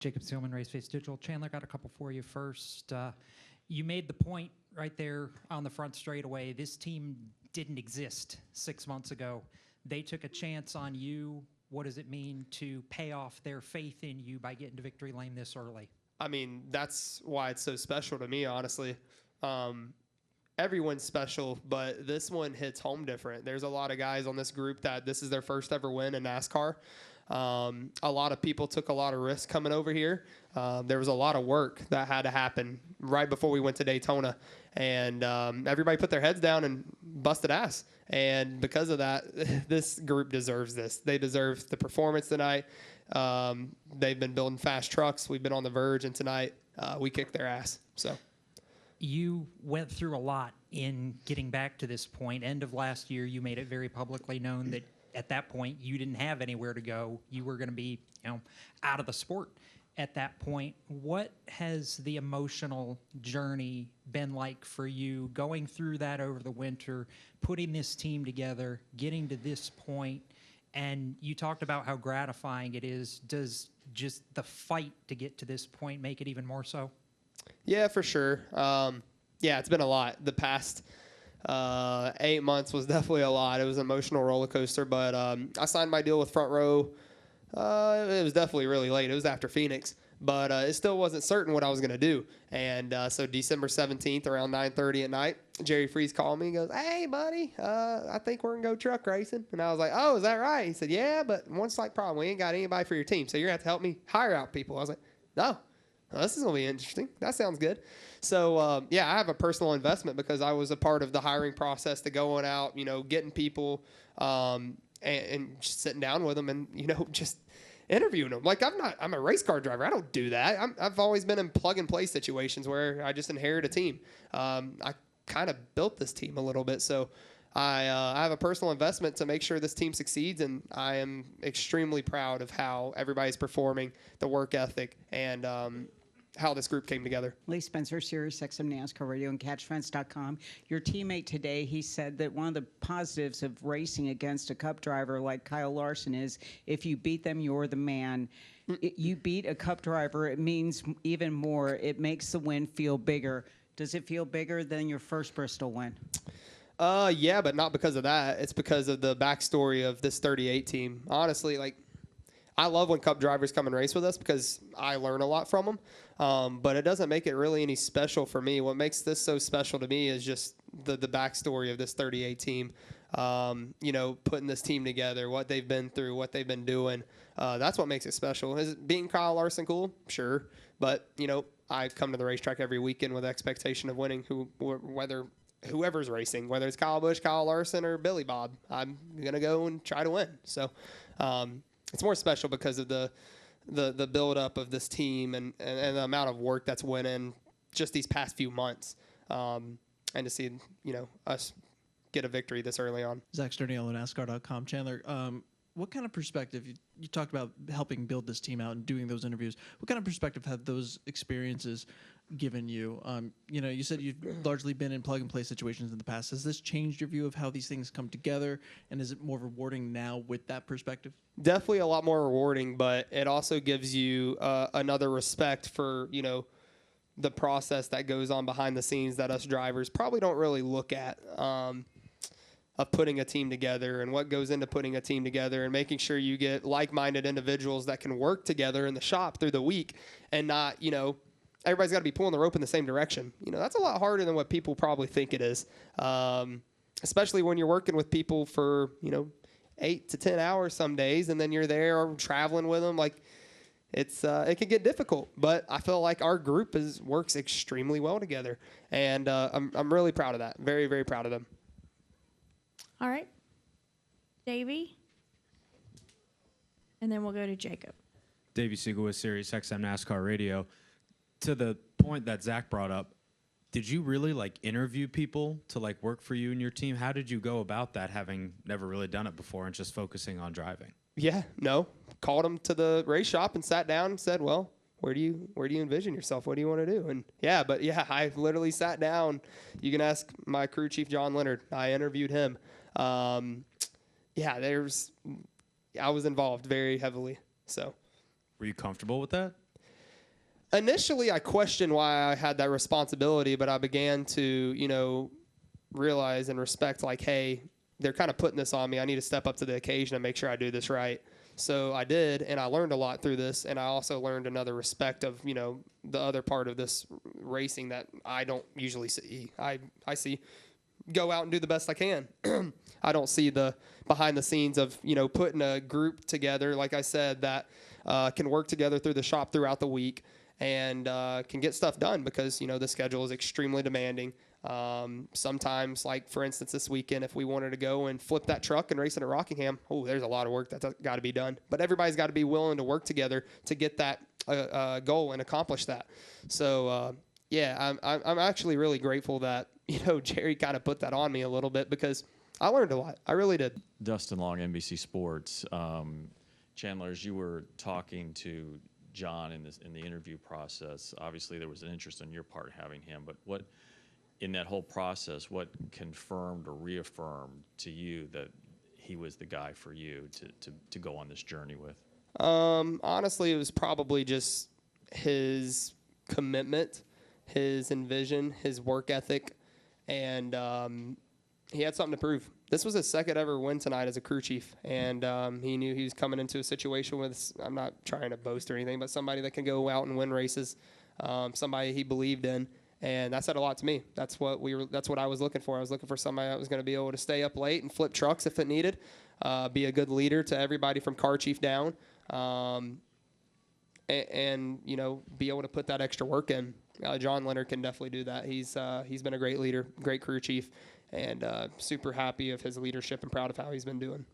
Jacob Seelman, Race Face Digital. Chandler, got a couple for you first. You made the point right there on the front straightaway. This team didn't exist 6 months ago. They took a chance on you. What does it mean to pay off their faith in you by getting to victory lane this early? I mean, that's why it's so special to me, honestly. Everyone's special, but this one hits home different. There's a lot of guys on this group that this is their first ever win in NASCAR. A lot of people took a lot of risks coming over here. There was a lot of work that had to happen right before we went to Daytona. And everybody put their heads down and busted ass. And because of that, this group deserves this. They deserve the performance tonight. They've been building fast trucks. We've been on the verge, and tonight we kicked their ass. So. You went through a lot in getting back to this point. End of last year, you made it very publicly known that at that point you didn't have anywhere to go. You were going to be, out of the sport at that point. What has the emotional journey been like for you going through that over the winter, putting this team together, getting to this point? And you talked about how gratifying it is. Does just the fight to get to this point make it even more so? Yeah, for sure. It's been a lot. The past 8 months was definitely a lot. It was an emotional roller coaster, but I signed my deal with Front Row. It was definitely really late. It was after Phoenix, but it still wasn't certain what I was going to do. And so December 17th around 9:30 at night, Jerry Freese called me and goes, "Hey, buddy, I think we're going to go truck racing." And I was like, "Oh, is that right?" He said, "Yeah, but one slight problem. We ain't got anybody for your team, so you're going to have to help me hire out people." I was like, "No. Well, this is going to be interesting. That sounds good." So, I have a personal investment because I was a part of the hiring process to going out, getting people and just sitting down with them and, just interviewing them. Like, I'm a race car driver. I don't do that. I've always been in plug-and-play situations where I just inherit a team. I kind of built this team a little bit. So, I have a personal investment to make sure this team succeeds, and I am extremely proud of how everybody's performing, the work ethic, and how this group came together. Lee Spencer, Sirius XM NASCAR Radio and CatchFence.com. Your teammate today, he said that one of the positives of racing against a Cup driver like Kyle Larson is if you beat them, you're the man. You beat a Cup driver, it means even more. It makes the win feel bigger. Does it feel bigger than your first Bristol win? Yeah, but not because of that. It's because of the backstory of this 38 team. Honestly, I love when Cup drivers come and race with us because I learn a lot from them. But it doesn't make it really any special for me. What makes this so special to me is just the backstory of this 38 team. Putting this team together, what they've been through, what they've been doing. That's what makes it special. Is it being Kyle Larson cool? Sure. But, I come to the racetrack every weekend with expectation of winning whoever's racing, whether it's Kyle Busch, Kyle Larson, or Billy Bob. I'm going to go and try to win. So it's more special because of the build-up of this team and the amount of work that's went in just these past few months. And to see, us get a victory this early on. Zach Sturniolo, NASCAR.com. Chandler, what kind of perspective, you talked about helping build this team out and doing those interviews, what kind of perspective have those experiences given you? You said you've largely been in plug-and-play situations in the past. Has this changed your view of how these things come together, and is it more rewarding now with that perspective? Definitely a lot more rewarding, but it also gives you another respect for, the process that goes on behind the scenes that us drivers probably don't really look at. Of putting a team together and what goes into putting a team together and making sure you get like-minded individuals that can work together in the shop through the week and not, everybody's got to be pulling the rope in the same direction. That's a lot harder than what people probably think it is, especially when you're working with people for, 8 to 10 hours some days, and then you're there or traveling with them. It can get difficult, but I feel like our group works extremely well together, and I'm really proud of that. Very, very proud of them. All right. Davey. And then we'll go to Jacob. Davey Siegel with Sirius XM NASCAR Radio. To the point that Zach brought up, did you really interview people to work for you and your team? How did you go about that, having never really done it before and just focusing on driving? Yeah, no. Called them to the race shop and sat down and said, well, where do you envision yourself? What do you want to do? And I literally sat down. You can ask my crew chief, John Leonard. I interviewed him. I was involved very heavily. So, were you comfortable with that? Initially, I questioned why I had that responsibility, but I began to, realize and respect, like, hey, they're kind of putting this on me. I need to step up to the occasion and make sure I do this right. So I did, and I learned a lot through this, and I also learned another respect of, the other part of this racing that I don't usually see. I see go out and do the best I can. I don't see the behind the scenes of, putting a group together, like I said, that can work together through the shop throughout the week and can get stuff done because, the schedule is extremely demanding. Sometimes, like, for instance, this weekend, if we wanted to go and flip that truck and race it at Rockingham, there's a lot of work that's got to be done. But everybody's got to be willing to work together to get that goal and accomplish that. So, I'm actually really grateful that, Jerry kind of put that on me a little bit because I learned a lot. I really did. Dustin Long, NBC Sports. Chandler, as you were talking to John in the interview process, obviously there was an interest on your part having him, but what in that whole process, what confirmed or reaffirmed to you that he was the guy for you to go on this journey with? Honestly, it was probably just his commitment, his envision, his work ethic, and he had something to prove. This was his second ever win tonight as a crew chief, and he knew he was coming into a situation with, I'm not trying to boast or anything, but somebody that can go out and win races, somebody he believed in, and that said a lot to me. That's what I was looking for. I was looking for somebody that was going to be able to stay up late and flip trucks if it needed, be a good leader to everybody from car chief down, and be able to put that extra work in. John Leonard can definitely do that. He's been a great leader, great crew chief, and super happy of his leadership and proud of how he's been doing.